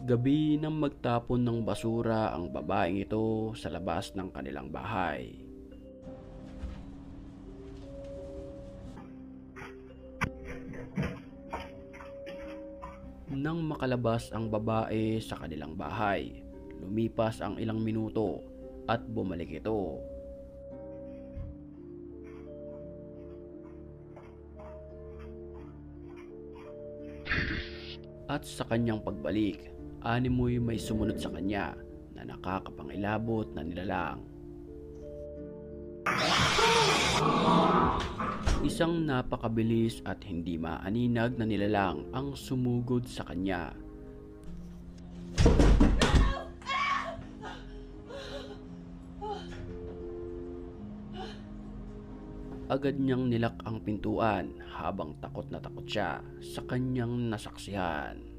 Gabi nang magtapon ng basura ang babaeng ito sa labas ng kanilang bahay. Nang makalabas ang babae sa kanilang bahay, lumipas ang ilang minuto at bumalik ito. At sa kanyang pagbalik, animoy may sumunod sa kanya na nakakapangilabot na nilalang. Isang napakabilis at hindi maaninag na nilalang ang sumugod sa kanya. Agad niyang nilak ang pintuan habang takot na takot siya sa kanyang nasaksihan.